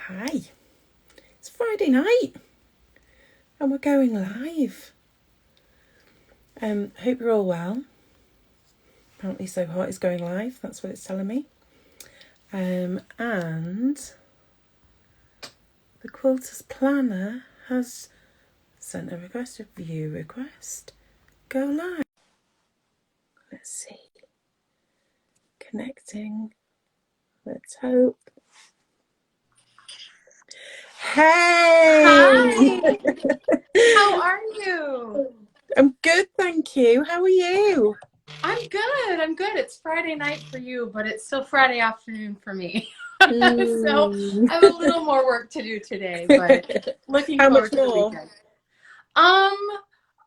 Hi, it's Friday night and we're going live. Hope you're all well. Apparently So Hot is going live, that's what it's telling me. And the Quilters Planner has sent a request, a view request. Go live. Let's see. Connecting. Let's hope. Hey! Hi, how are you? I'm good, thank you. How are you? I'm good. I'm good. It's Friday night for you, but it's still Friday afternoon for me. So Mm. I have a little more work to do today, but looking How much forward to the more? weekend.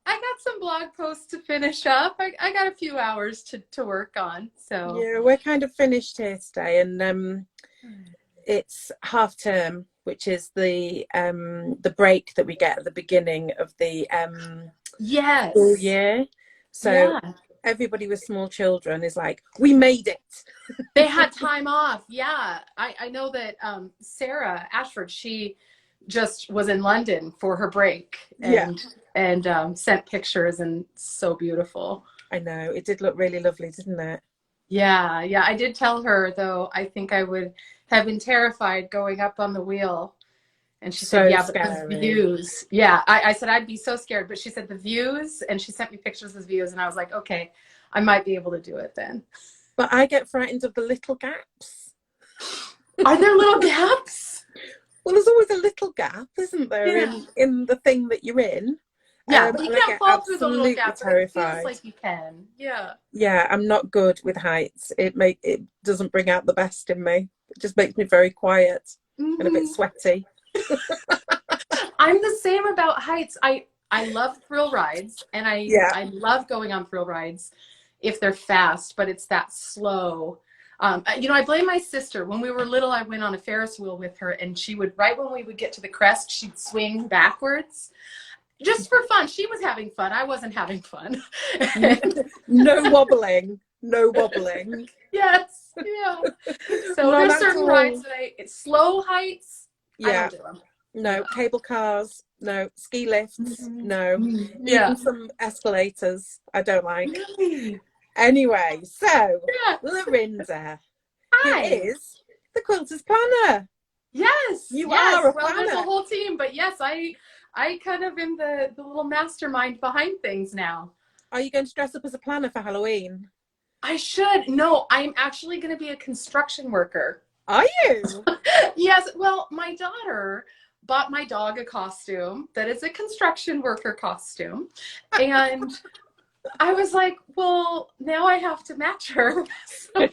I got some blog posts to finish up. I got a few hours to work on. So Yeah, we're kind of finished here today, and it's half term, which is the break that we get at the beginning of the school yes. year. So Yeah. everybody with small children is like, we made it. They had time off. Yeah. I know that Sarah Ashford, she just was in London for her break Yeah, and sent pictures, and so beautiful. I know. It did look really lovely, didn't it? Yeah, yeah. I did tell her though, I think I would have been terrified going up on the wheel. And she said, So yeah, but the scary. views. Yeah, I said I'd be so scared, but she said the views, and she sent me pictures of the views, and I was like, okay, I might be able to do it then. But I get frightened of the little gaps. Are there little gaps? Well, there's always a little gap, isn't there, Yeah. in the thing that you're in? Yeah, but you And I can't get fall through the little absolutely gap, but it feels terrified. like you can. Yeah. Yeah, I'm not good with heights. It doesn't bring out the best in me. It just makes me very quiet and a bit Hmm. sweaty. I'm the same about heights. I love thrill rides, and Yeah. I love going on thrill rides if they're fast, but it's that slow. I blame my sister. When we were little, I went on a Ferris wheel with her, and she would, right when we would get to the crest, she'd swing backwards just for fun. She was having fun. I wasn't having fun. No wobbling. No wobbling. Yes, yeah. So None there's at certain rides all. that slow heights, I don't Yeah. do them. No Yeah. cable cars. No ski lifts. Mhm. No. Yeah. Even some escalators I don't like. Really? Anyway, so Yes. Larinda, who Hi. is the Quilters Planner. Yes. You are Yes. a Well, there's a planner. whole team, but yes, I kind of am the little mastermind behind things now. Are you going to dress up as a planner for Halloween? I should. No, I'm actually going to be a construction worker. Are you? Yes. Well, my daughter bought my dog a costume that is a construction worker costume. And I was like, well, now I have to match her. So,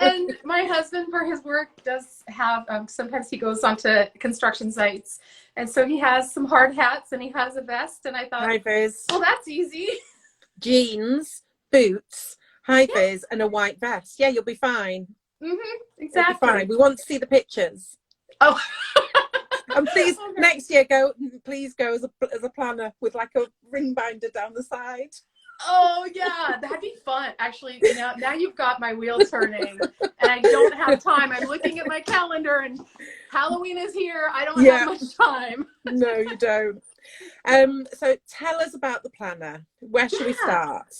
and my husband, for his work, does have, sometimes he goes onto construction sites. And so he has some hard hats and he has a vest. And I thought, High vis, well, that's easy. jeans, boots, high Yeah. vis, and a white vest. Yeah, you'll be fine. It'll be fine. Exactly. We want to see the pictures. Oh, And please, okay. next year, go. Please go as a planner with like a ring binder down the side. Oh yeah, that'd be fun. Actually, now you've got my wheel turning, and I don't have time. I'm looking at my calendar, and Halloween is here. I don't have Yeah, much time. no, you don't. So tell us about the planner. Where should we Yeah. start?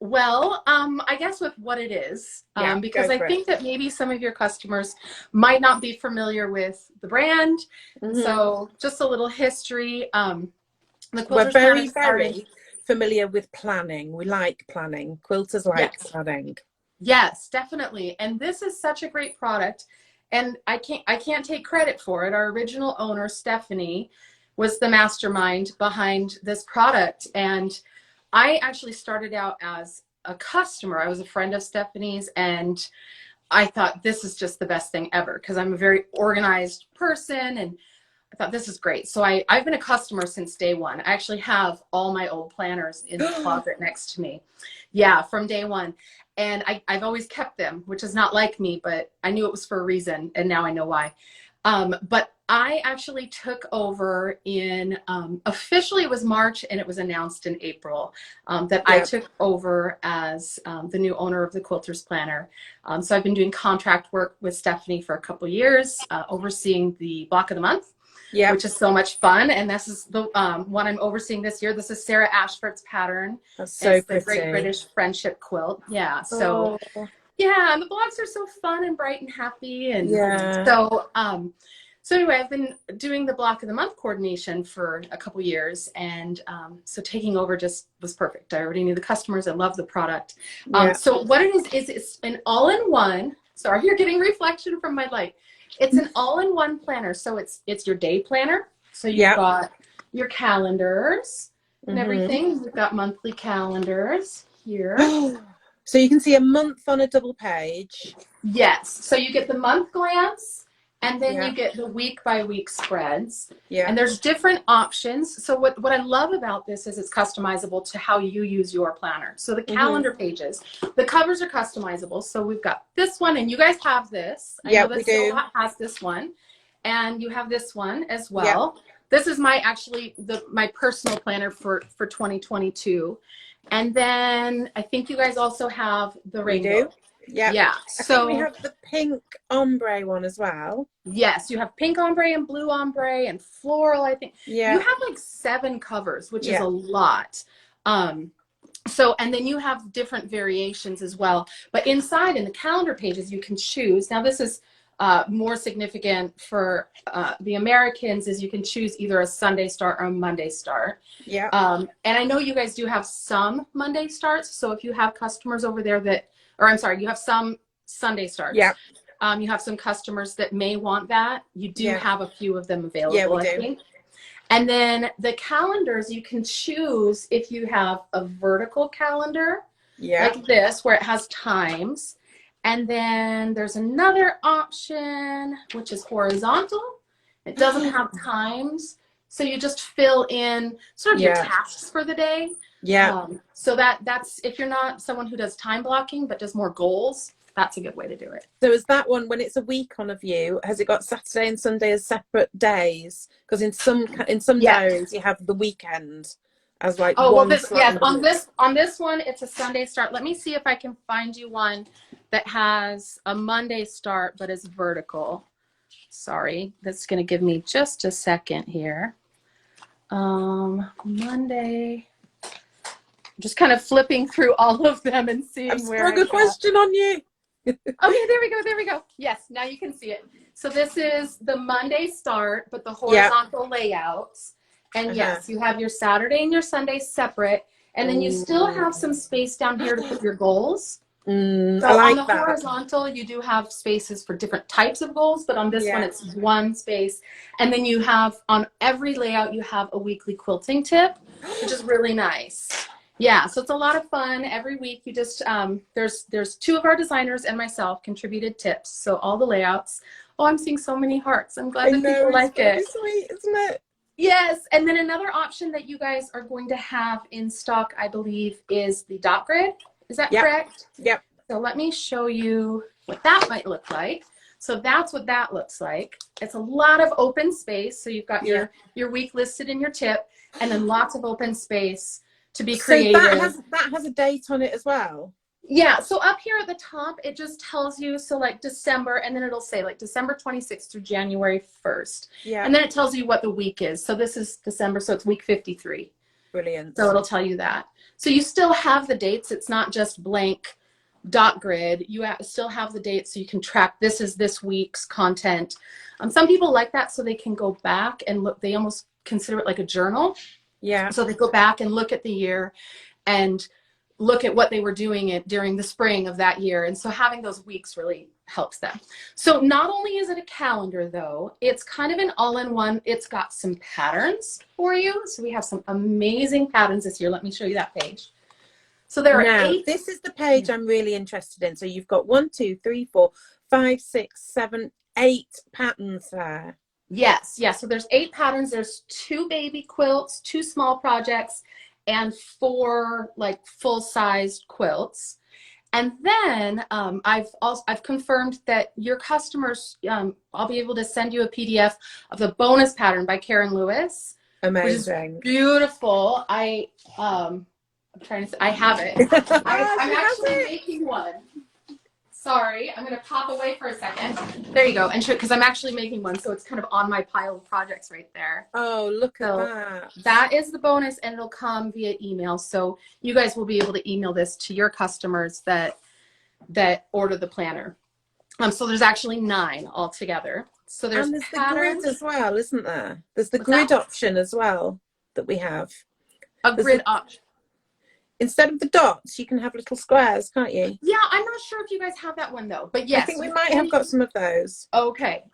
Well, I guess with what it is, Yeah, because go I for it. think that maybe some of your customers might not be familiar with the brand. Hmm. So just a little history. The We're Quilters Planner very, started. very familiar with planning. We like planning. Quilters like Yes. planning. Yes, definitely. And this is such a great product. And I can't take credit for it. Our original owner, Stephanie, was the mastermind behind this product. And I actually started out as a customer. I was a friend of Stephanie's, and I thought this is just the best thing ever because I'm a very organized person, and I thought this is great. So I've been a customer since day one. I actually have all my old planners in the closet next to me. Yeah, from day one. And I've always kept them, which is not like me, but I knew it was for a reason, and now I know why. But I actually took over in, officially it was March and it was announced in April, that I took over as the new owner of the Quilters Planner. So I've been doing contract work with Stephanie for a couple years, overseeing the block of the month, which is so much fun. And this is the one I'm overseeing this year. This is Sarah Ashford's pattern. That's so it's pretty. The Great British Friendship Quilt. Yeah. So yeah, and the blocks are so fun and bright and happy. And so anyway, I've been doing the block of the month coordination for a couple years, and so taking over just was perfect. I already knew the customers. I love the product. So what it is it's an all-in-one. Sorry, you're getting reflection from my light. It's an all-in-one planner. So it's your day planner. So you've got your calendars and everything. We've got monthly calendars here. So you can see a month on a double page. Yes. So you get the month glance, and then you get the week by week spreads. And there's different options. So what I love about this is it's customizable to how you use your planner. So the calendar pages, the covers are customizable. So we've got this one, and you guys have this. I know that Silhouette has this one, and you have this one as well. This is my my personal planner for 2022. And then I think you guys also have the rainbow. Yeah. So we have the pink ombre one as well. Yes, you have pink ombre and blue ombre and floral, I think. You have like 7 covers, which is a lot. So, and then you have different variations as well. But inside in the calendar pages, you can choose. Now this is more significant for the Americans, is you can choose either a Sunday start or a Monday start. And I know you guys do have some Monday starts. So if you have customers over there that, or I'm sorry, you have some Sunday starts. You have some customers that may want that. You do have a few of them available, I think. And then the calendars, you can choose if you have a vertical calendar like this, where it has times. And then there's another option, which is horizontal. It doesn't have times. So you just fill in sort of your tasks for the day. So that's, if you're not someone who does time blocking, but does more goals, that's a good way to do it. So is that one, when it's a week on a view, has it got Saturday and Sunday as separate days? Because in some diaries you have the weekend as like on this one it's a Sunday start. Let me see if I can find you one that has a Monday start but is vertical. Sorry, that's going to give me just a second here. Monday. I'm just kind of flipping through all of them and seeing I've where. a question on you. Okay, there we go. Yes, now you can see it. So this is the Monday start, but the horizontal layouts. And yes, you have your Saturday and your Sunday separate, and then you still have some space down here to put your goals. So on the horizontal, you do have spaces for different types of goals, but on this one, it's one space. And then you have, on every layout, you have a weekly quilting tip, which is really nice. Yeah, so it's a lot of fun. Every week, you just, there's 2 of our designers and myself contributed tips. So all the layouts. Oh, I'm seeing so many hearts. I'm glad that people like it. It's sweet, isn't it? Yes, and then another option that you guys are going to have in stock, I believe, is the dot grid. Is that correct? Yep. So let me show you what that might look like. So that's what that looks like. It's a lot of open space. So you've got your week listed in your tip, and then lots of open space to be creative. So that has a date on it as well? Yeah, so up here at the top, it just tells you, so like December, and then it'll say like December 26th through January 1st. And then it tells you what the week is. So this is December, so it's week 53. Brilliant. So it'll tell you that. So you still have the dates. It's not just blank dot grid. You still have the dates, so you can track, this is this week's content. Some people like that so they can go back and look, they almost consider it like a journal. So they go back and look at the year and look at what they were doing during the spring of that year. And so having those weeks really helps them. So not only is it a calendar though, it's kind of an all-in-one. It's got some patterns for you. So we have some amazing patterns this year. Let me show you that page. So there are 8. This is the page I'm really interested in. So you've got 1, 2, 3, 4, 5, 6, 7, 8 patterns there. Yes. So there's 8 patterns. There's 2 baby quilts, 2 small projects, and 4 like full-sized quilts. And then I've confirmed that your customers, I'll be able to send you a PDF of the bonus pattern by Karen Lewis. Amazing. Which is beautiful. I'm trying to, I have it. I'm actually making one. Sorry, I'm going to pop away for a second. There you go. And because I'm actually making one, so it's kind of on my pile of projects right there. Oh, look at that. That is the bonus, and it'll come via email. So you guys will be able to email this to your customers that order the planner. So there's actually 9 altogether. So there's the grid as well, isn't there? There's the grid option as well that we have. There's grid option. Instead of the dots, you can have little squares, can't you? Yeah, I'm not sure if you guys have that one though, but yes. I think we might have got some of those. Okay,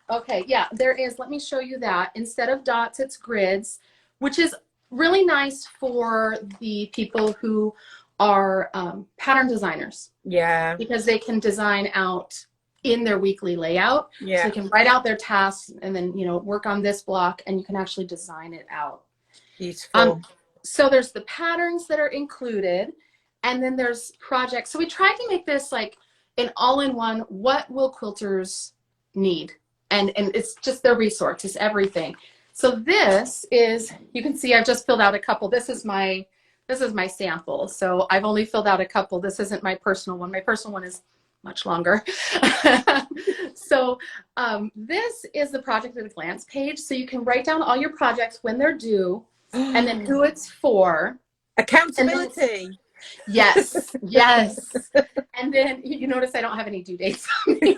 yeah, there is. Let me show you that. Instead of dots, it's grids, which is really nice for the people who are pattern designers. Yeah. Because they can design out in their weekly layout. Yeah. So they can write out their tasks and then, work on this block, and you can actually design it out. Beautiful. So there's the patterns that are included, and then there's projects. So we tried to make this like an all-in-one, what will quilters need? And it's just their resource, it's everything. So this is, you can see I've just filled out a couple. This is my sample. So I've only filled out a couple. This isn't my personal one. My personal one is much longer. So this is the project at a glance page. So you can write down all your projects, when they're due, and then who it's for. Accountability. Yes, yes. And then you notice I don't have any due dates on these.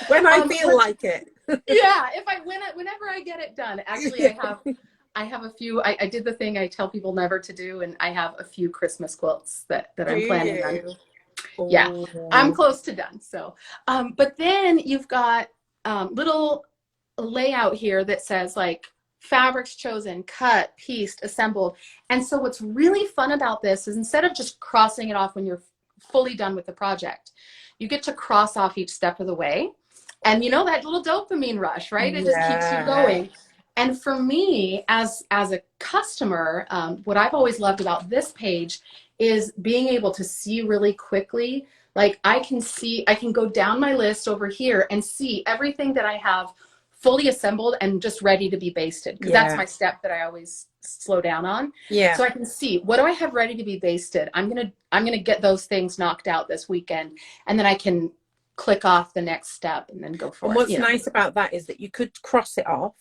When I feel like it. Yeah, whenever I get it done. Actually, I have a few. I did the thing I tell people never to do, and I have a few Christmas quilts that I'm planning on. Oh. Yeah, I'm close to done. So, but then you've got little layout here that says like fabrics chosen, cut, pieced, assembled. And so what's really fun about this is instead of just crossing it off when you're fully done with the project, you get to cross off each step of the way. And that little dopamine rush, right? It just keeps you going. And for me, as a customer, what I've always loved about this page is being able to see really quickly. Like I can go down my list over here and see everything that I have fully assembled and just ready to be basted, because that's my step that I always slow down on. Yeah. So I can see, what do I have ready to be basted? I'm gonna get those things knocked out this weekend, and then I can click off the next step and then go for it. And what's nice about that is that you could cross it off,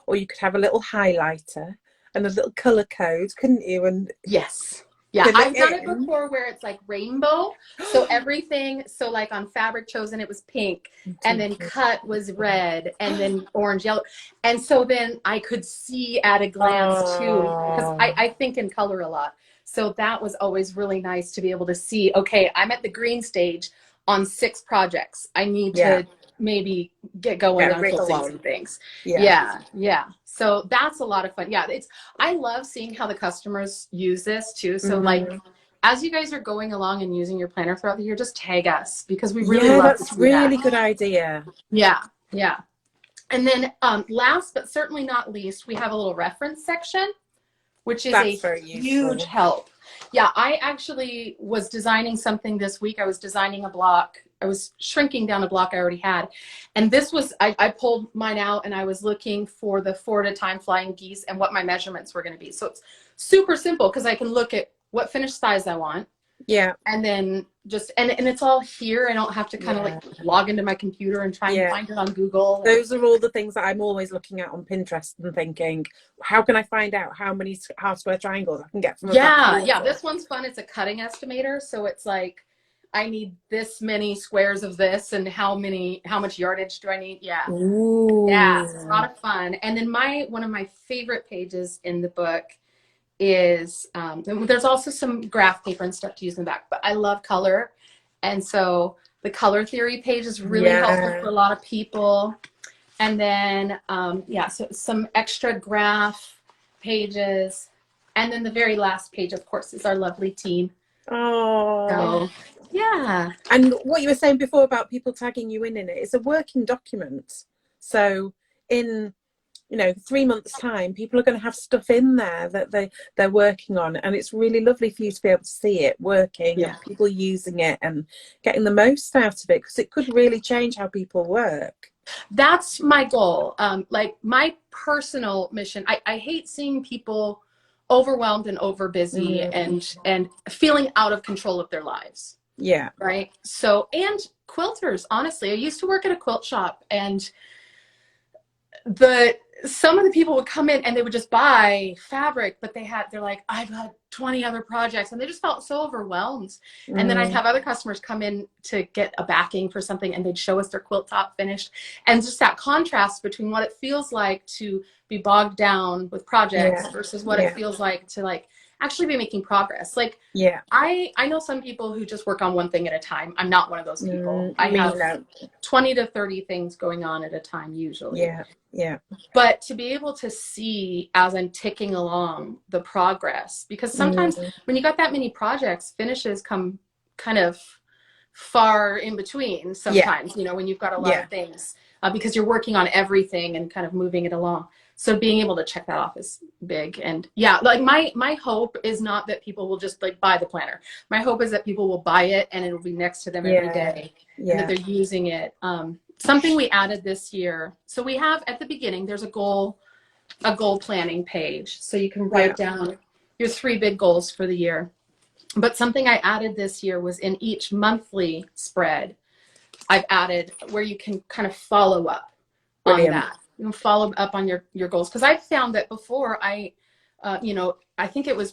or you could have a little highlighter and a little color code, couldn't you? And yes. Yeah, I've done it before where it's like rainbow. So everything, so like on fabric chosen, it was pink, and then cut was red, and then orange, yellow. And so then I could see at a glance too, because I think in color a lot. So that was always really nice to be able to see, okay, I'm at the green stage on 6 projects. I need to maybe get going on quilting some things. Yeah. So that's a lot of fun. Yeah, I love seeing how the customers use this too. So like, as you guys are going along and using your planner throughout the year, just tag us, because we really love that's really good idea. Yeah. And then last but certainly not least, we have a little reference section, which is a huge help. Yeah, I actually was designing something this week. I was designing a block. I was shrinking down a block I already had. And this was, I pulled mine out and I was looking for the 4 at a time flying geese and what my measurements were going to be. So it's super simple, because I can look at what finished size I want. Yeah. And then just, and it's all here. I don't have to kind of like log into my computer and try and find it on Google. Those are all the things that I'm always looking at on Pinterest and thinking, how can I find out how many half square triangles I can get from Yeah, this one's fun. It's a cutting estimator. So it's like, I need this many squares of this, and how much yardage do I need? Yeah. Ooh. Yeah, it's a lot of fun. And then one of my favorite pages in the book is, there's also some graph paper and stuff to use in the back, but I love color. And so the color theory page is really helpful for a lot of people. And then, so some extra graph pages. And then the very last page, of course, is our lovely team. Oh. So, yeah. And what you were saying before about people tagging you in it, it's a working document. So in you know, 3 months time, people are going to have stuff in there that they're working on, and it's really lovely for you to be able to see it working and people using it and getting the most out of it, because it could really change how people work. That's my goal. Like my personal mission, I hate seeing people overwhelmed and over busy and feeling out of control of their lives. Yeah. Right. So, and quilters, honestly, I used to work at a quilt shop, and some of the people would come in and they would just buy fabric, but they're like, I've got 20 other projects, and they just felt so overwhelmed. And then I'd have other customers come in to get a backing for something, and they'd show us their quilt top finished, and just that contrast between what it feels like to be bogged down with projects versus what it feels like to like actually be making progress. Like, I know some people who just work on one thing at a time. I'm not one of those people. I have 20 to 30 things going on at a time usually. But to be able to see as I'm ticking along the progress, because sometimes when you got that many projects, finishes come kind of far in between sometimes, you know, when you've got a lot of things, because you're working on everything and kind of moving it along. So being able to check that off is big. And like my hope is not that people will just like buy the planner. My hope is that people will buy it and it'll be next to them every day, and that they're using it. Something we added this year. So we have at the beginning, there's a goal planning page. So you can write down your 3 big goals for the year. But something I added this year was in each monthly spread, I've added where you can kind of follow up on that. You can follow up on your goals. Because I found that before you know, I think it was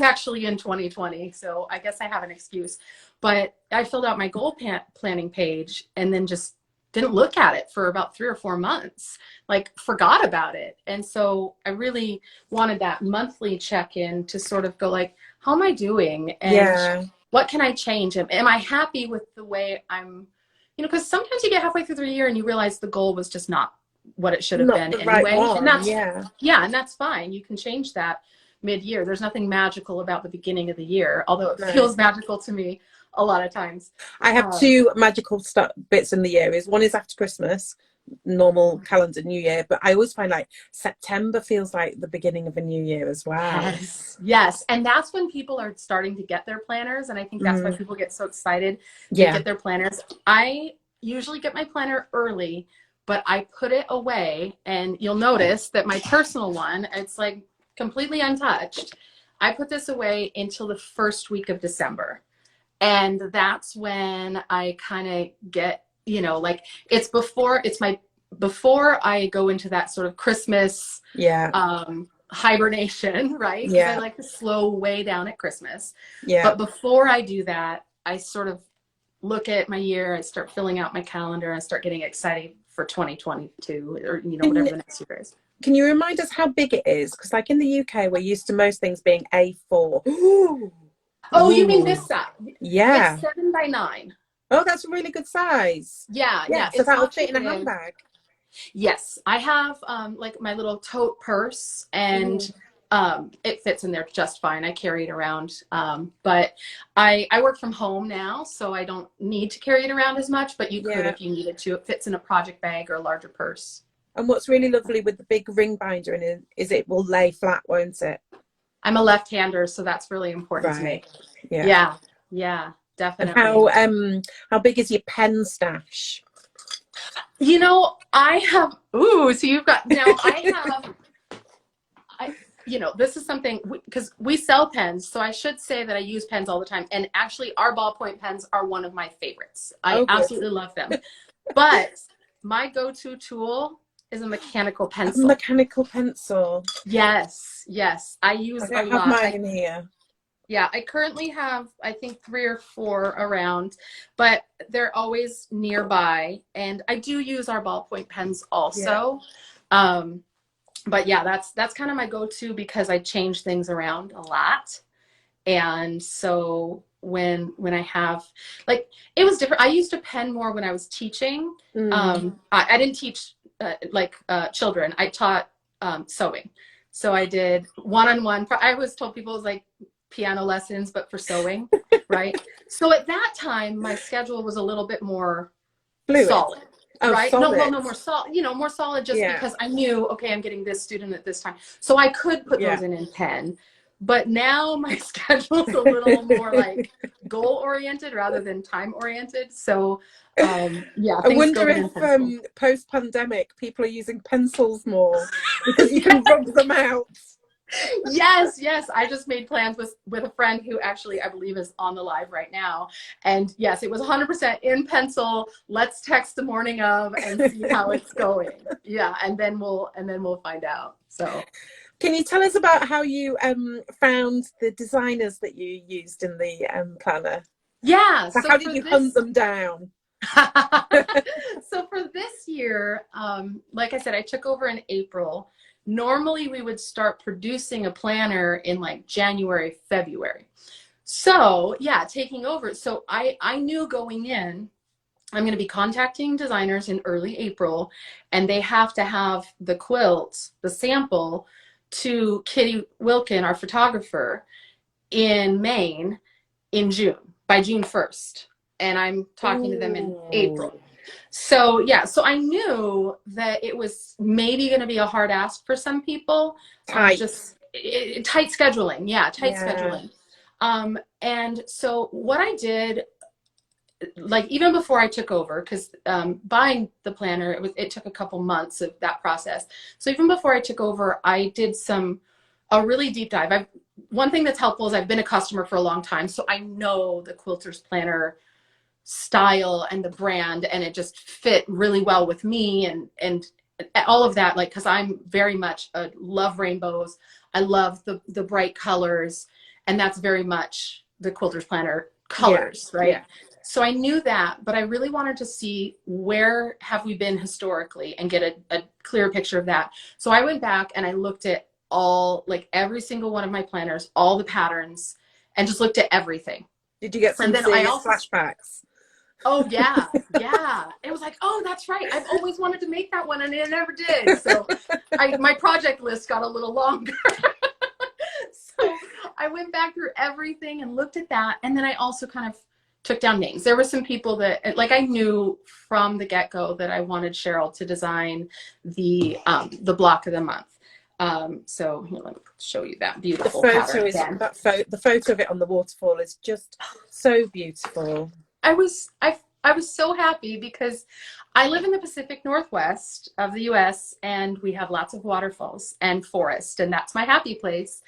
actually in 2020. So I guess I have an excuse. But I filled out my goal planning page and then just didn't look at it for about 3 or 4 months, like forgot about it. And so I really wanted that monthly check-in to sort of go like, how am I doing? And what can I change? Am I happy with the way I'm, you know, because sometimes you get halfway through the year and you realize the goal was just not what it should have been anyway. And that's, and that's fine. You can change that mid-year. There's nothing magical about the beginning of the year, although it feels magical to me a lot of times. I have 2 magical bits in the year. One is after Christmas, normal calendar new year, but I always find like September feels like the beginning of a new year as well. Yes. And that's when people are starting to get their planners, and I think that's why people get so excited to get their planners. I usually get my planner early, but I put it away, and you'll notice that my personal one, it's like completely untouched. I put this away until the first week of December. And that's when I kind of get, you know, like before I go into that sort of Christmas hibernation, right? Because I like to slow way down at Christmas. But before I do that, I sort of look at my year, I start filling out my calendar, and start getting excited for 2022, or, you know, whatever the next year is. Can you remind us how big it is? Because like in the UK, we're used to most things being A4. Oh, you mean this size? Yeah. It's 7 by 9. Oh, that's a really good size. Yeah. So that'll fit in a handbag. Yes. I have like my little tote purse, and it fits in there just fine. I carry it around. But I work from home now, so I don't need to carry it around as much, but you could if you needed to. It fits in a project bag or a larger purse. And what's really lovely with the big ring binder in it is it will lay flat, won't it? I'm a left-hander, so that's really important to me. Yeah, definitely. And how big is your pen stash? You know, I have, so you've got, now you know, this is something, because we sell pens, so I should say that I use pens all the time. And actually, our ballpoint pens are one of my favorites. I absolutely love them. But my go-to tool is a mechanical pencil. A mechanical pencil. Yes. I use a lot. I have mine here. Yeah, I currently have, I think, 3 or 4 around, but they're always nearby. And I do use our ballpoint pens also. But yeah, that's kind of my go-to, because I change things around a lot. And so when I have, like, it was different. I used a pen more when I was teaching. I didn't teach children. I taught sewing. So I did one-on-one. I always told people it was like piano lessons, but for sewing, right? So at that time, my schedule was a little bit more solid. Oh, right? No, well, solid. no, more solid, you know, more solid just Yeah. because I knew, okay, I'm getting this student at this time. So I could put those in pen. But now my schedule's a little more like goal oriented rather than time oriented. So yeah, I things go wonder in pencil. if post-pandemic people are using pencils more because you can rub them out. Yes, yes. I just made plans with a friend who actually I believe is on the live right now. And yes, it was 100% in pencil. Let's text the morning of and see how it's going. Yeah, and then we'll find out. So can you tell us about how you found the designers that you used in the planner? yeah, So so how did you hunt them down? So for this year, like I said, I took over in April. Normally we would start producing a planner in like January, February. So yeah, taking over. So I knew going in, I'm going to be contacting designers in early April, and they have to have the quilt, the sample, to Kitty Wilkin, our photographer, in Maine in June, by June 1st. And I'm talking to them in April. So yeah, so I knew that it was maybe going to be a hard ask for some people. Tight. Just tight scheduling. Yeah, tight scheduling. And so what I did, like even before I took over, because buying the planner, it took a couple months of that process. So even before I took over, I did a really deep dive. One thing that's helpful is I've been a customer for a long time, so I know the Quilters Planner style and the brand, and it just fit really well with me and all of that, like because I'm very much love rainbows. I love the bright colors, and that's very much the Quilters Planner colors, right? Yeah. So I knew that, but I really wanted to see where have we been historically and get a clear picture of that. So I went back and I looked at every single one of my planners, all the patterns, and just looked at everything. Did you get some flashbacks? Oh yeah, yeah. It was like, oh, that's right. I've always wanted to make that one, and I never did. So my project list got a little longer. So I went back through everything and looked at that, and then I also kind of took down names. There were some people that, like, I knew from the get-go that I wanted Cheryl to design the block of the month. So here, let me show you that beautiful pattern again. The photo of it on the waterfall is just so beautiful. I was so happy because I live in the Pacific Northwest of the US, and we have lots of waterfalls and forest, and that's my happy place.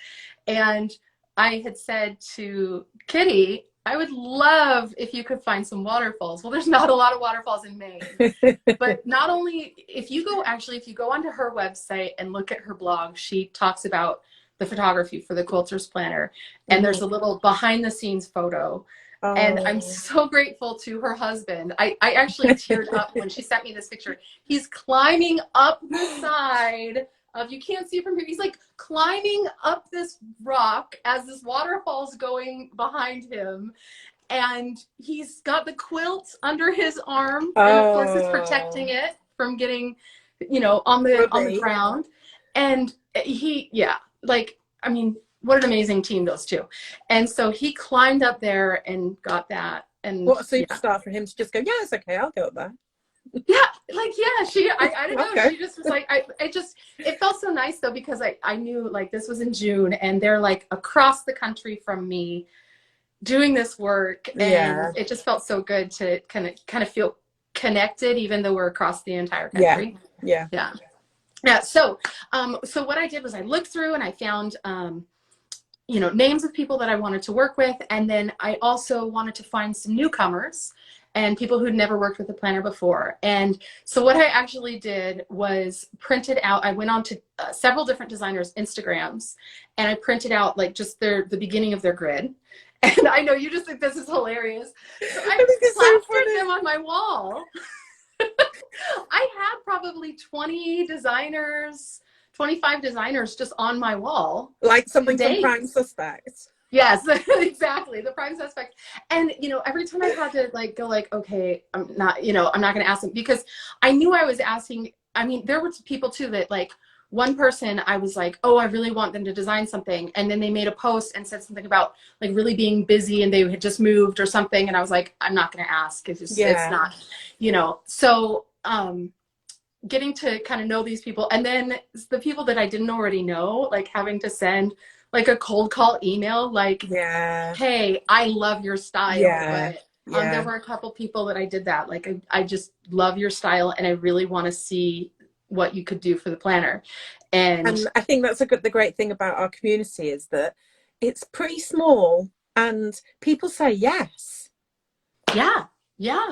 And I had said to Kitty, I would love if you could find some waterfalls. Well, there's not a lot of waterfalls in Maine, but not only, if you go onto her website and look at her blog, she talks about the photography for the Quilters Planner, and there's a little behind the scenes photo. Oh. And I'm so grateful to her husband. I actually teared up when she sent me this picture. He's climbing up the side of, you can't see from here, he's like climbing up this rock as this waterfall's going behind him. And he's got the quilt under his arm. And of course it's protecting it from getting, on the ground. And what an amazing team, those two. And so he climbed up there and got that. And what a superstar for him to just go, yeah, it's okay, I'll go up there. Yeah, I don't know. She just was like, it felt so nice though, because I knew like this was in June, and they're like across the country from me doing this work. And it just felt so good to kind of feel connected, even though we're across the entire country. Yeah. So what I did was I looked through and I found, names of people that I wanted to work with. And then I also wanted to find some newcomers and people who'd never worked with a planner before. And so what I actually did was printed out, I went on to several different designers' Instagrams, and I printed out like just the beginning of their grid. And I know you just think this is hilarious. So I plastered them on my wall. I had probably 20 designers, 25 designers just on my wall. Like something from Prime Suspect. Yes, exactly. The prime suspect. And, every time I had to go okay, I'm not going to ask them, because I knew I was asking. I mean, there were people too that one person I was like, oh, I really want them to design something. And then they made a post and said something about really being busy and they had just moved or something. And I was like, I'm not going to ask. It's just, it's not, so getting to kind of know these people, and then the people that I didn't already know, like having to send like a cold call email, like, hey, I love your style. But there were a couple people that I did that. Like, I just love your style, and I really want to see what you could do for the planner. And I think that's the great thing about our community is that it's pretty small and people say yes. Yeah.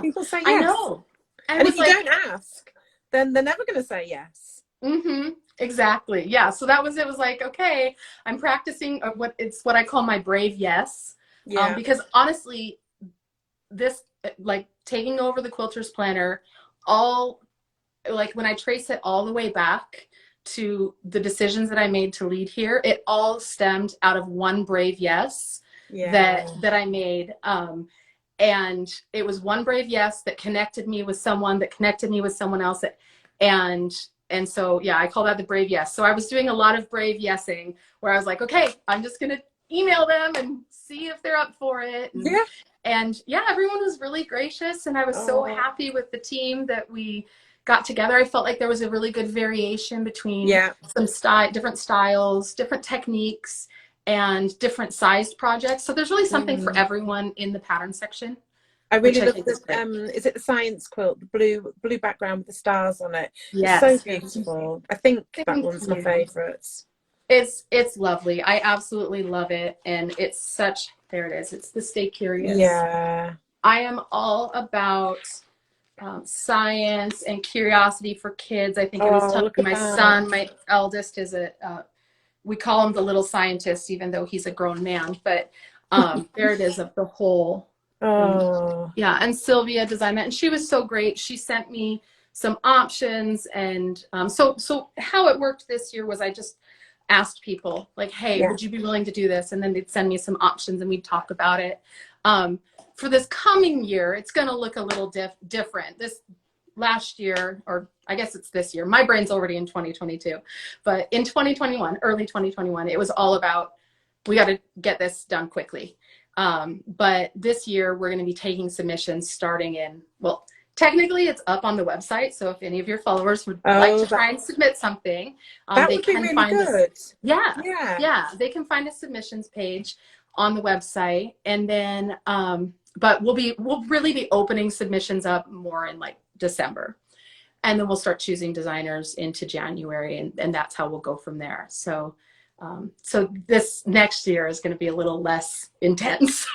People say yes. I know. And if you don't ask, then they're never going to say yes. Mm-hmm. Exactly. Yeah. So it was like, okay, I'm practicing what I call my brave yes. Because honestly, this, like taking over the Quilters Planner, all, like when I trace it all the way back to the decisions that I made to lead here, it all stemmed out of one brave yes that I made. And it was one brave yes that connected me with someone, that connected me with someone else. And so, yeah, I call that the brave yes. So I was doing a lot of brave yesing where I was like, okay, I'm just going to email them and see if they're up for it. And everyone was really gracious. And I was so happy with the team that we got together. I felt like there was a really good variation between some different styles, different techniques, and different sized projects. So there's really something for everyone in the pattern section. I really love the, is it the science quilt, the blue background with the stars on it? Yes. It's so beautiful. I think that one's my favorites. It's lovely. I absolutely love it. And it's such, there it is. It's the Stay Curious. Yeah. I am all about science and curiosity for kids. I think I was telling my son, my eldest is we call him the little scientist, even though he's a grown man, but there it is of the whole. And Sylvia designed that, and she was so great. She sent me some options, and so how it worked this year was I just asked people like, hey, would you be willing to do this? And then they'd send me some options and we'd talk about it. For this coming year, it's going to look a little different. This last year, or I guess it's this year, my brain's already in 2022, but in 2021, early 2021, it was all about, we got to get this done quickly. But this year we're going to be taking submissions starting in, well, technically it's up on the website. So if any of your followers would like to try and submit something, they can find this. They can find a submissions page on the website. And then, but we'll really be opening submissions up more in like December. And then we'll start choosing designers into January, and that's how we'll go from there. So this next year is going to be a little less intense.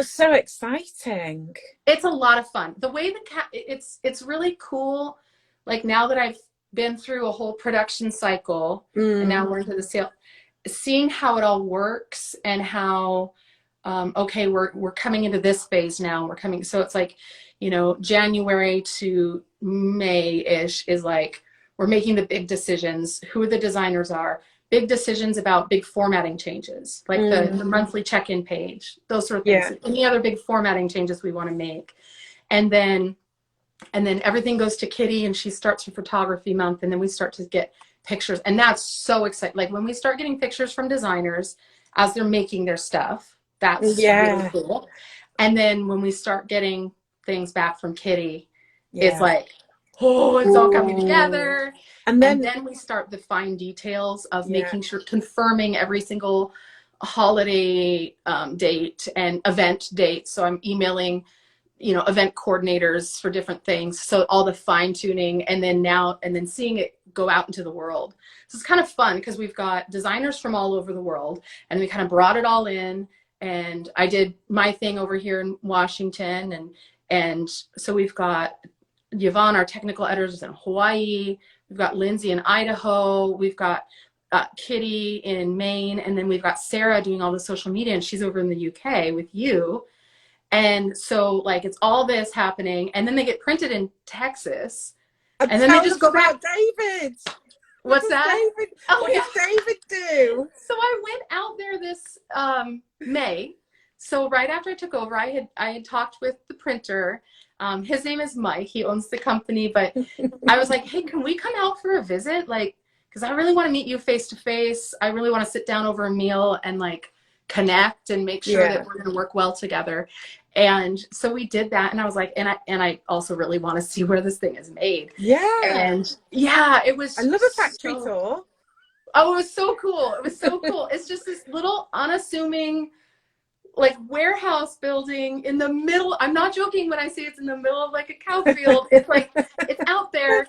So exciting. It's a lot of fun. The way it's really cool. Like now that I've been through a whole production cycle and now we're into the sale, seeing how it all works and how, okay, we're coming into this phase now. So it's like, January to May-ish is like, we're making the big decisions, who the designers are, big decisions about big formatting changes, like the monthly check-in page, those sort of things. Any other big formatting changes we want to make. And then everything goes to Kitty, and she starts her photography month, and then we start to get pictures. And that's so exciting. Like when we start getting pictures from designers as they're making their stuff, that's really cool. And then when we start getting things back from Kitty, it's like, it's all coming together. And then we start the fine details of making sure, confirming every single holiday date and event date. So I'm emailing, event coordinators for different things. So all the fine tuning, and then seeing it go out into the world. So it's kind of fun because we've got designers from all over the world, and we kind of brought it all in. And I did my thing over here in Washington, and so we've got Yvonne, our technical editors, in Hawaii. We've got Lindsay in Idaho. We've got Kitty in Maine. And then we've got Sarah doing all the social media, and she's over in the UK with you. And so like, it's all this happening. And then they get printed in Texas. And then they just go about David. What's that? David, what does David do? So I went out there this May. So right after I took over, I had talked with the printer. His name is Mike. He owns the company, but I was like, hey, can we come out for a visit? Like, because I really want to meet you face to face. I really want to sit down over a meal and like connect and make sure that we're going to work well together. And so we did that, and I was like, and I also really want to see where this thing is made. Yeah. And yeah, it was. I love a factory tour. Oh, it was so cool. It was so cool. It's just this little unassuming, like, warehouse building in the middle. I'm not joking when I say it's in the middle of like a cow field. It's like, it's out there.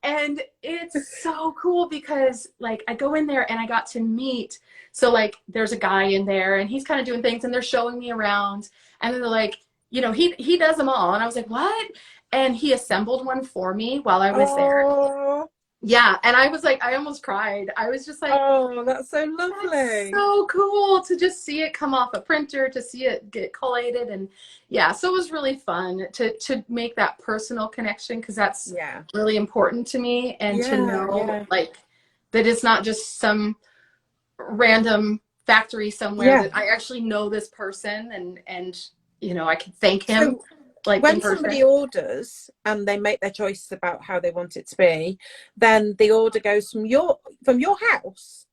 And it's so cool because like I go in there and I got to meet, so like there's a guy in there and he's kind of doing things and they're showing me around, and they're like, you know, he does them all. And I was like, what? And he assembled one for me while I was there. Yeah. And I was like, I almost cried. I was just like, oh, that's so lovely. That's so cool to just see it come off a printer, to see it get collated. And yeah, so it was really fun to make that personal connection, because that's really important to me. And to know like that it's not just some random factory somewhere, that I actually know this person, and you know, I can thank him. So, like when somebody orders and they make their choices about how they want it to be, then the order goes from your house.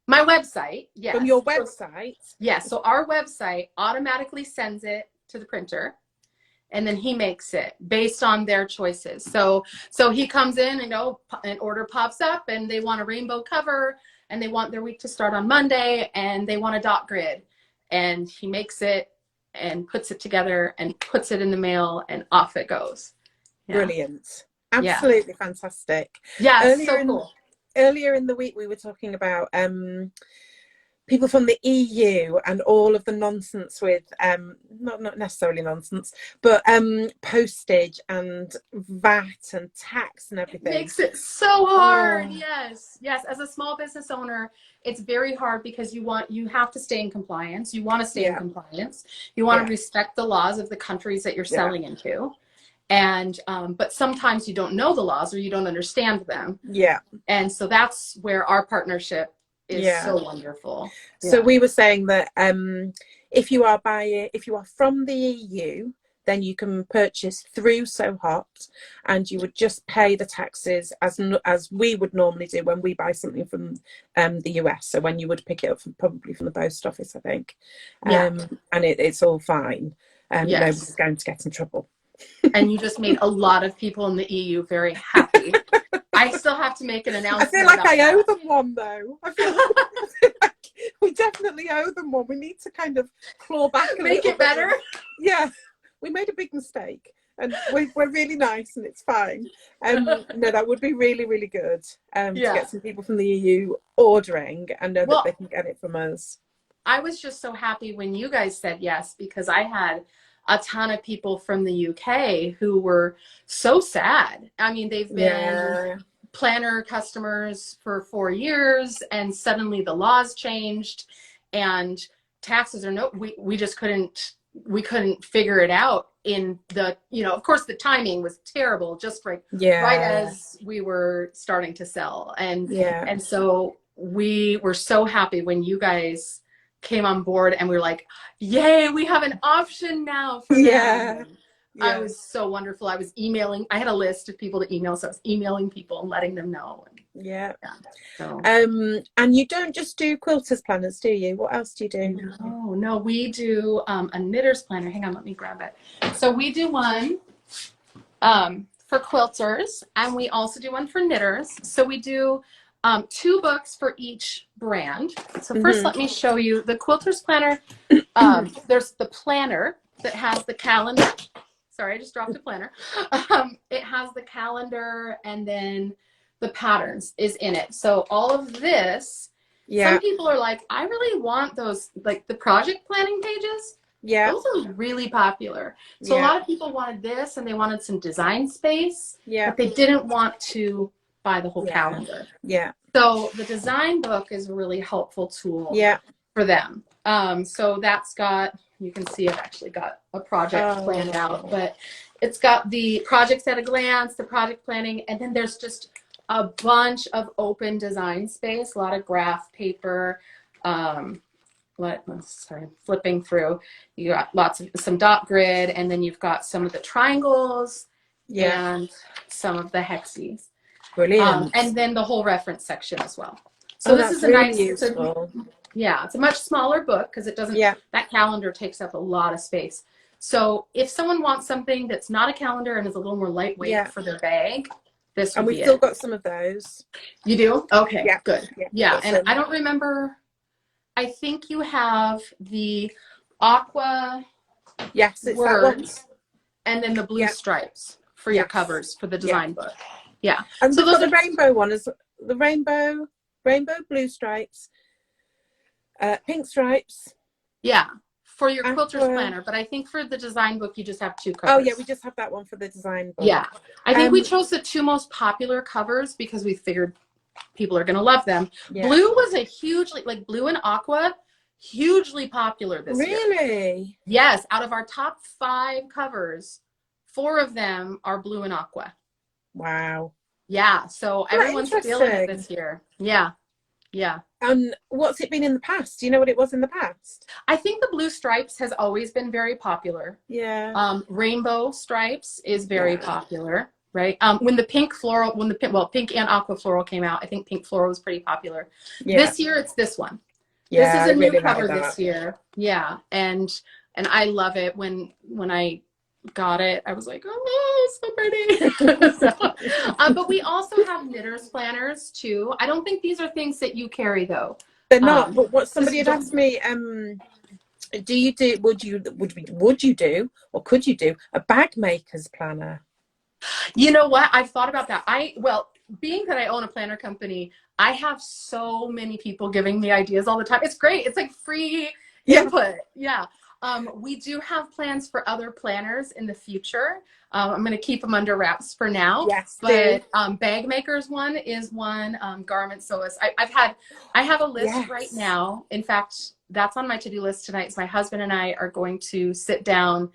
My website, yes. From your website? Yes. So our website automatically sends it to the printer, and then he makes it based on their choices. So he comes in and an order pops up, and they want a rainbow cover, and they want their week to start on Monday, and they want a dot grid, and he makes it and puts it together and puts it in the mail, and off it goes. Yeah. Brilliant. Absolutely fantastic. Yeah, so cool. Earlier in the week, we were talking about people from the EU and all of the nonsense with, not necessarily nonsense, but postage and VAT and tax and everything. It makes it so hard. Yes. As a small business owner, it's very hard because you have to stay in compliance. You want to stay in compliance. You want to respect the laws of the countries that you're selling into. And but sometimes you don't know the laws, or you don't understand them. Yeah. And so that's where our partnership is so wonderful. So we were saying that if you are from the EU, then you can purchase through So Hot, and you would just pay the taxes as we would normally do when we buy something from the US. So when you would pick it up probably from the post office, I think. And it's all fine. Nobody's going to get in trouble. And you just made a lot of people in the EU very happy. I still have to make an announcement. I feel like I owe them one, though. I feel like we definitely owe them one. We need to kind of claw back and make it better. Yeah, we made a big mistake, and we're really nice, and it's fine. No, that would be really, really good to get some people from the EU ordering and know that they can get it from us. I was just so happy when you guys said yes, because I had a ton of people from the UK who were so sad. I mean, they've been planner customers for 4 years, and suddenly the laws changed, and taxes are we just couldn't figure it out in the, of course the timing was terrible, just right as we were starting to sell. And so we were so happy when you guys came on board, and we were like, yay, we have an option now for them. I was so wonderful. I was emailing, I had a list of people to email, so I was emailing people and letting them know. So and you don't just do quilters planners, do you? What else do you do? No, we do a knitter's planner. Hang on, let me grab it. So we do one for quilters, and we also do one for knitters. So we do 2 books for each brand. So first, let me show you the Quilters Planner. There's the planner that has the calendar. Sorry, I just dropped a planner. It has the calendar, and then the patterns is in it. So all of this, some people are like, I really want those, like the project planning pages. Those are really popular. So a lot of people wanted this, and they wanted some design space, but they didn't want to buy the whole calendar. So the design book is a really helpful tool for them. So that's got, you can see I've actually got a project planned out, but it's got the projects at a glance, the project planning, and then there's just a bunch of open design space, a lot of graph paper. Sorry, flipping through. You got some dot grid, and then you've got some of the triangles and some of the hexies. Brilliant. And then the whole reference section as well. So this is a nice, useful. It's a much smaller book, because it doesn't, that calendar takes up a lot of space. So if someone wants something that's not a calendar and is a little more lightweight for their bag, this would be it. And we've still got some of those. You do? Okay, Yeah. good. Yeah, and I don't remember. I think you have the aqua words and then the blue stripes for your covers for the design book. Yeah. And so we've got the rainbow one, is the rainbow blue stripes, pink stripes. Yeah, for your Quilters Planner, but I think for the design book you just have 2 covers. Oh yeah, we just have that one for the design book. Yeah, I think we chose the 2 most popular covers because we figured people are going to love them. Blue was a hugely, like blue and aqua, hugely popular this year. Really? Yes, out of our top 5 covers, 4 of them are blue and aqua. Wow. Yeah, so everyone's feeling it this year. Yeah, yeah. And what's it been in the past? Do you know what it was in the past? I think the blue stripes has always been very popular. Yeah. Rainbow stripes is very popular, right? When the pink floral, pink and aqua floral came out, I think pink floral was pretty popular. Yeah. This year it's this one. Yeah, this is a new cover this year. Yeah, and I love it. When I got it, I was like, oh, so pretty. But we also have knitters planners too. I don't think these are things that you carry though. They're not. But what somebody had asked me, do you do? Would you do, or could you do a bag maker's planner? You know what? I've thought about that. Being that I own a planner company, I have so many people giving me ideas all the time. It's great. It's like free input. Yeah. We do have plans for other planners in the future. I'm going to keep them under wraps for now. Yes, but bag makers one is one. Garment sewists. I have a list right now. In fact, that's on my to-do list tonight. So my husband and I are going to sit down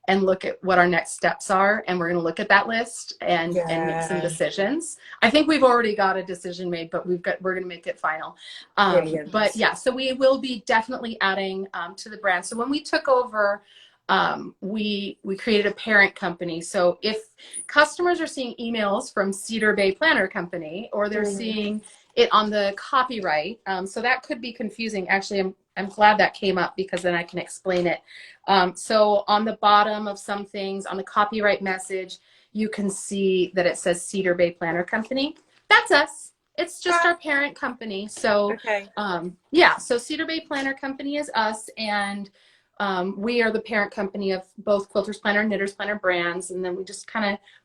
and look at what our next steps are, and we're going to look at that list and make some decisions. I think we've already got a decision made, but we're going to make it final. But yeah, so we will be definitely adding to the brand. So when we took over, we created a parent company. So if customers are seeing emails from Cedar Bay Planner Company, or they're seeing it on the copyright, so that could be confusing. Actually, I'm glad that came up because then I can explain it. So on the bottom of some things, on the copyright message, you can see that it says Cedar Bay Planner Company. That's us. It's just our parent company. So yeah, so Cedar Bay Planner Company is us, and we are the parent company of both Quilters Planner and Knitters Planner brands, and then we just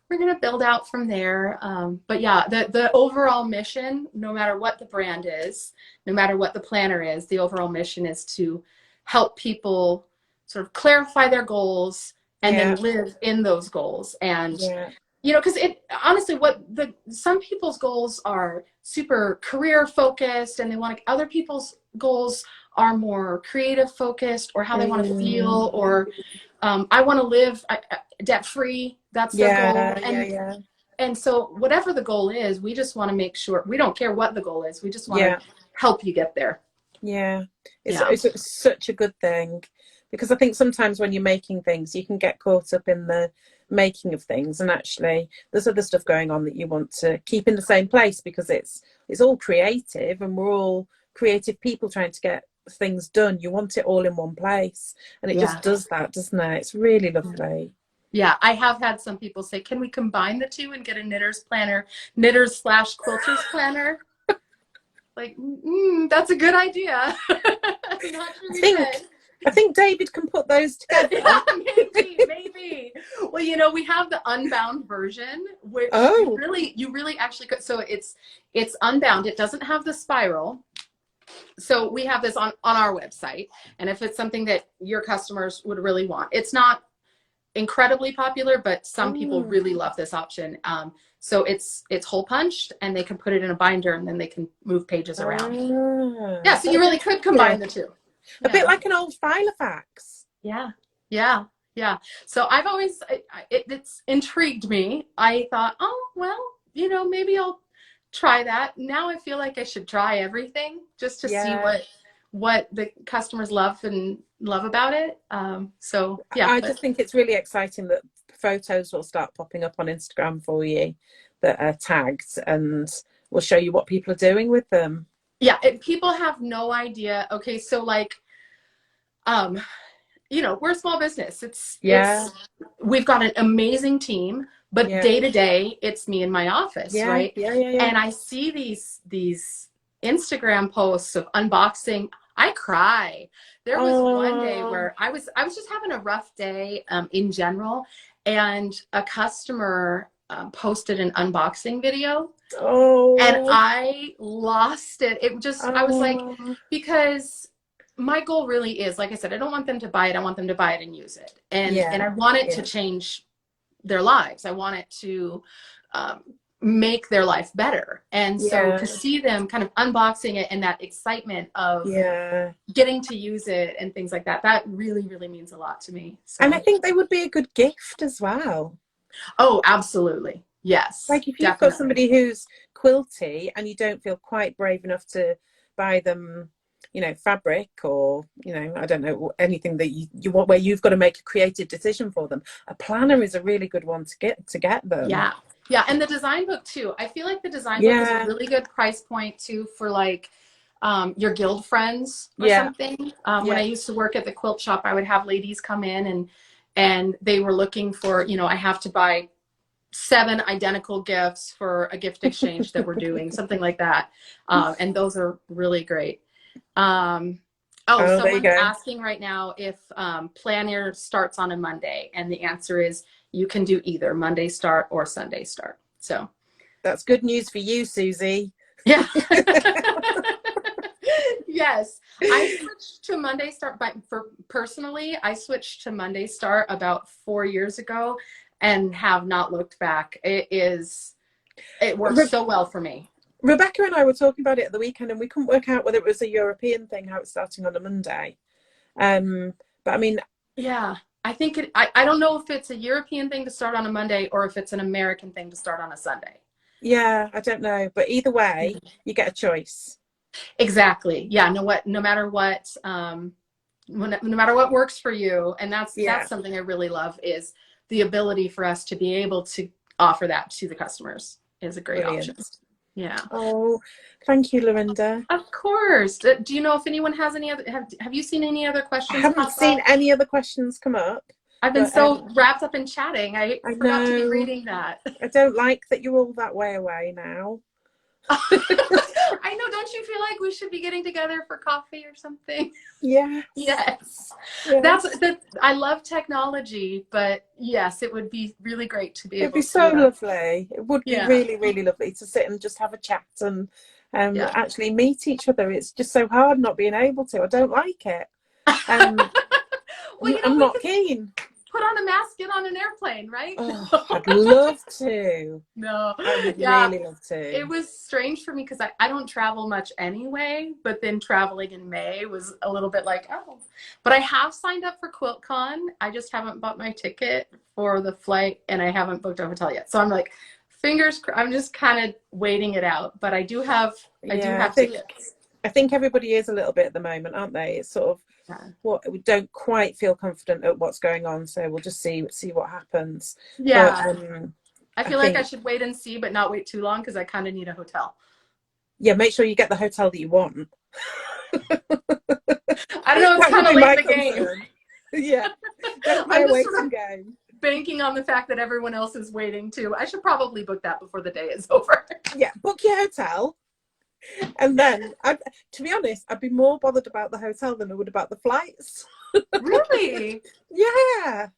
we're going to build out from there. But yeah, the overall mission, no matter what the brand is, no matter what the planner is, the overall mission is to help people sort of clarify their goals and then live in those goals. And, you know, because honestly, some people's goals are super career focused, and they want other people's goals are more creative focused, or how they want to feel, or I want to live debt free. That's their goal. And so whatever the goal is, we just want to make sure, we don't care what the goal is. We just want to help you get there. Yeah. It's such a good thing, because I think sometimes when you're making things, you can get caught up in the making of things, and actually there's other stuff going on that you want to keep in the same place, because it's all creative, and we're all creative people trying to get things done. You want it all in one place, and it just does that, doesn't it? It's really lovely. Yeah, I have had some people say, can we combine the two and get a knitters planner, knitters/quilters planner? Like, that's a good idea. Not sure I think David can put those together. Maybe. Well, you know, we have the unbound version, which you really actually could. So it's unbound. It doesn't have the spiral. So we have this on our website, and if it's something that your customers would really want, it's not incredibly popular, but some people really love this option. So it's hole punched, and they can put it in a binder, and then they can move pages around. Yeah, so you really could combine the two. A bit like an old Filofax. Yeah. So I've always, it's intrigued me. I thought, oh, well, you know, maybe I'll try that. Now I feel like I should try everything just to see what the customers love about it. So yeah, I just think it's really exciting that photos will start popping up on Instagram for you that are tagged, and will show you what people are doing with them. Yeah, people have no idea. Okay, so like you know, we're a small business. Yeah. We've got an amazing team, but Yeah. day to day, it's me in my office, Yeah. right? Yeah. Yeah. Yeah. And I see these Instagram posts of unboxing. I cry. There was one day Oh. where I was just having a rough day in general, and a customer posted an unboxing video, and Oh. I lost it. It just, I was like, Oh. because my goal really is, like I said, I don't want them to buy it. I want them to buy it and use it. And Yeah. I want it Yeah. to change their lives. I want it to make their life better. And so Yeah. to see them kind of unboxing it and that excitement of Yeah. getting to use it and things like that, that really, really means a lot to me. So. And I think they would be a good gift as well. Oh, absolutely. Yes, Like if you've got definitely. somebody who's quilty and you don't feel quite brave enough to buy them, you know, fabric or, you know, I don't know, anything that you want where you've got to make a creative decision for them, a planner is a really good one to get them. Yeah. Yeah. And the design book too. I feel like the design book is a Yeah. really good price point too for like your guild friends or Yeah. something. When Yeah. I used to work at the quilt shop, I would have ladies come in and they were looking for, you know, I have to buy 7 identical gifts for a gift exchange that we're doing, something like that. And those are really great. Oh, there you Someone's go. asking right now if planner starts on a Monday, and the answer is you can do either Monday start or Sunday start. So That's good news for you, Susie. yeah. Yes, I switched to Monday start, but for personally, I switched to Monday start about 4 years ago and have not looked back. It works so well for me. Rebecca and I were talking about it at the weekend, and we couldn't work out whether it was a European thing, how it's starting on a Monday. But I mean, yeah, I think I don't know if it's a European thing to start on a Monday or if it's an American thing to start on a Sunday. yeah, I don't know, but either way, you get a choice. Exactly. Yeah. No matter what, no matter what works for you, and that's something I really love, is the ability for us to be able to offer that to the customers is a great option. Yeah. Oh, thank you, Larinda. Of course. Do you know if anyone has any other, have you seen any other questions? I haven't seen any other questions come up. I've been so wrapped up in chatting. I forgot to be reading that. I don't like that you're all that way away now. I know. Don't you feel like we should be getting together for coffee or something? Yeah. Yes. I love technology, but yes, it would be really great to be able to. It'd be so lovely. It would be really, really lovely to sit and just have a chat and actually meet each other. It's just so hard not being able to. I don't like it. Well, I'm not keen. Put on a mask, get on an airplane, right? Oh, I'd love to. No. I would really love to. It was strange for me because I don't travel much anyway, but then traveling in May was a little bit like, oh. But I have signed up for Quilt Con. I just haven't bought my ticket for the flight, and I haven't booked a hotel yet. So I'm like, I'm just kind of waiting it out. But I do have tickets. I think everybody is a little bit at the moment, aren't they? It's sort of we don't quite feel confident at what's going on, so we'll just see what happens. Yeah. But, I feel like I should wait and see, but not wait too long because I kind of need a hotel. Yeah, make sure you get the hotel that you want. I don't know, it's kind of late in the game. Yeah, don't play a waiting game. Banking on the fact that everyone else is waiting too. I should probably book that before the day is over. Yeah, book your hotel. And then, to be honest, I'd be more bothered about the hotel than I would about the flights. Really? Yeah.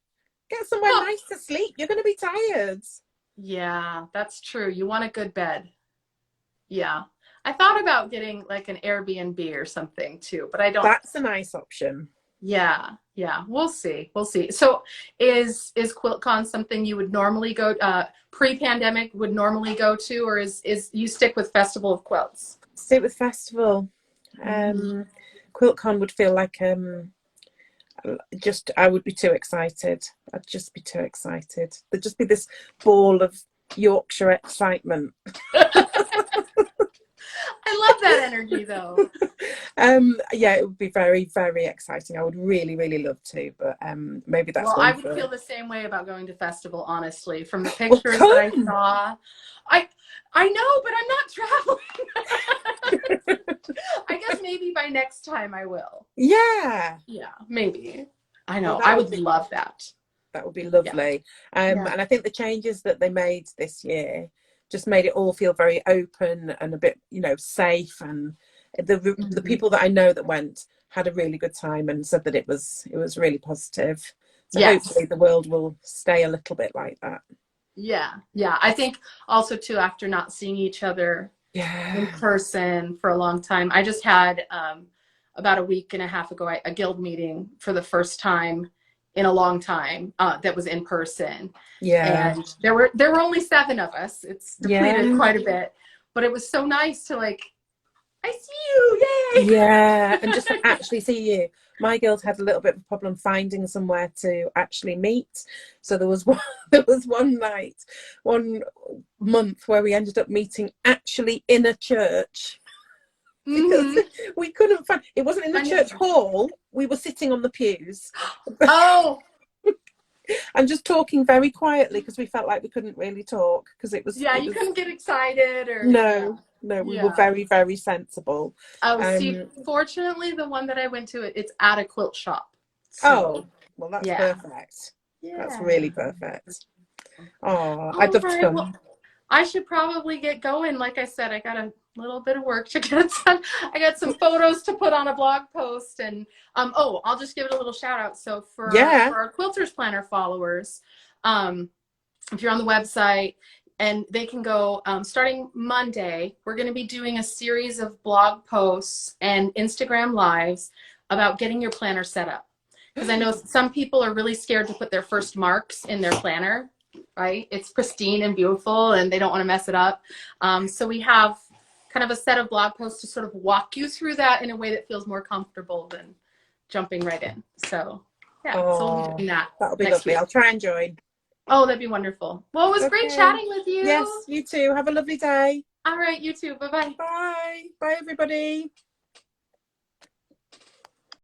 Get somewhere nice to sleep. You're going to be tired. Yeah, that's true. You want a good bed. Yeah. I thought about getting like an Airbnb or something too, but I don't. That's a nice option. Yeah. Yeah. We'll see. So is Quilt Con something you would normally go pre-pandemic would normally go to, or is you stick with Festival of Quilts? Stick with Festival. Quilt Con would feel like I would be too excited. I'd just be too excited. There'd just be this ball of Yorkshire excitement. I love that energy though. Yeah, it would be very, very exciting. I would really, really love to, but maybe that's I would feel the same way about going to festival, honestly. From the pictures that I saw. I know, but I'm not traveling. I guess maybe by next time I will. Yeah. Yeah, maybe. I know. Well, I would love that. That would be lovely. And I think the changes that they made this year just made it all feel very open and a bit, you know, safe. And the people that I know that went had a really good time and said that it was really positive. So hopefully the world will stay a little bit like that. Yeah. I think also too, after not seeing each other in person for a long time, I just had about a week and a half ago a guild meeting for the first time in a long time that was in person. And there were only 7 of us. It's depleted quite a bit, but it was so nice to like, I see you, yay! Yeah, and just to actually see you. My guild had a little bit of a problem finding somewhere to actually meet. So there was one month where we ended up meeting actually in a church. Because we couldn't find, it wasn't in the church hall, we were sitting on the pews. Oh! And just talking very quietly because we felt like we couldn't really talk because it was. You couldn't get excited or. No, we were very, very sensible. Oh, see, fortunately, the one that I went to, it's at a quilt shop. So, well, that's perfect. That's really perfect. Oh, I'd love to come. Well, I should probably get going. Like I said, I got a little bit of work to get done. I got some photos to put on a blog post, and I'll just give it a little shout out. So for our Quilters Planner followers, if you're on the website, and they can go starting Monday, we're going to be doing a series of blog posts and Instagram lives about getting your planner set up, because I know some people are really scared to put their first marks in their planner. Right? It's pristine and beautiful and they don't want to mess it up. So we have kind of a set of blog posts to sort of walk you through that in a way that feels more comfortable than jumping right in. So so we'll be doing that. That'll be lovely. I'll try and join. Oh, that'd be wonderful. Well, it was great chatting with you. Yes, you too. Have a lovely day. All right, you too. Bye-bye. Bye. Bye, everybody.